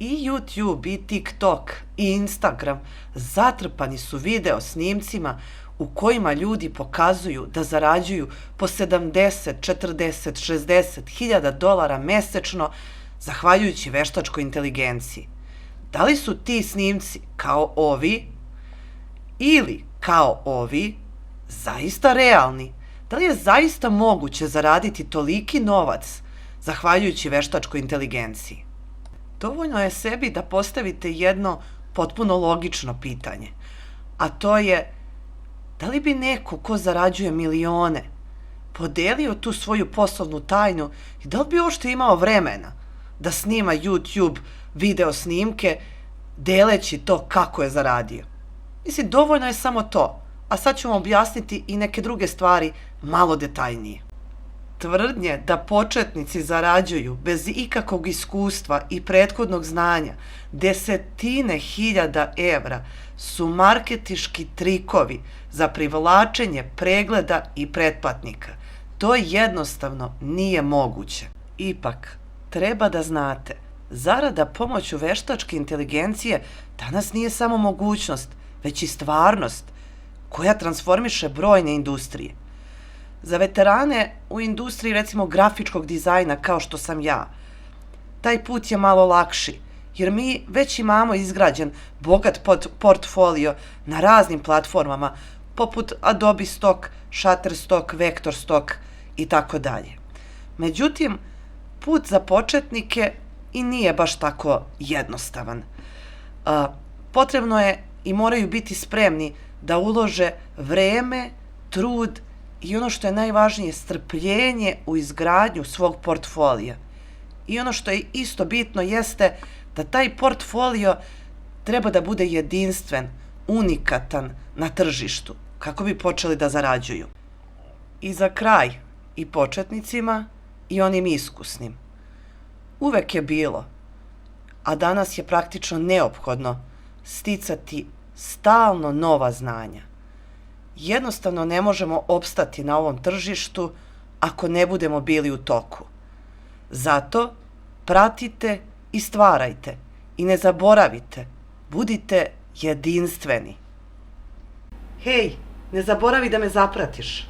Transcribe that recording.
I YouTube, i TikTok, i Instagram zatrpani su video snimcima u kojima ljudi pokazuju da zarađuju po 70, 40, 60 hiljada dolara mesečno zahvaljujući veštačkoj inteligenciji. Da li su ti snimci kao ovi ili kao ovi zaista realni? Da li je zaista moguće zaraditi toliki novac zahvaljujući veštačkoj inteligenciji? Dovoljno je sebi da postavite jedno potpuno logično pitanje, a to je da li bi neko ko zarađuje milione podelio tu svoju poslovnu tajnu i da li bi uopšte imao vremena da snima YouTube video snimke deleći to kako je zaradio? Mislim, dovoljno je samo to, a sad ću vam objasniti i neke druge stvari malo detaljnije. Tvrdnje da početnici zarađuju bez ikakvog iskustva i prethodnog znanja desetine hiljada evra su marketinški trikovi za privlačenje pregleda i pretplatnika. To jednostavno nije moguće. Ipak, treba da znate, zarada pomoću veštačke inteligencije danas nije samo mogućnost, već i stvarnost koja transformiše brojne industrije. Za veterane u industriji, recimo, grafičkog dizajna kao što sam ja, taj put je malo lakši, jer mi već imamo izgrađen bogat portfolio na raznim platformama, poput Adobe Stock, Shutterstock, Vectorstock i tako dalje. Međutim, put za početnike i nije baš tako jednostavan. Potrebno je i moraju biti spremni da ulože vreme, trud i ono što je najvažnije, strpljenje u izgradnju svog portfolija. I ono što je isto bitno jeste da taj portfolio treba da bude jedinstven, unikatan na tržištu, kako bi počeli da zarađuju. I za kraj, i početnicima i onim iskusnim. Uvek je bilo, a danas je praktično neophodno, sticati stalno nova znanja. Jednostavno ne možemo opstati na ovom tržištu ako ne budemo bili u toku. Zato pratite i stvarajte i ne zaboravite, budite jedinstveni. Hej, ne zaboravi da me zapratiš.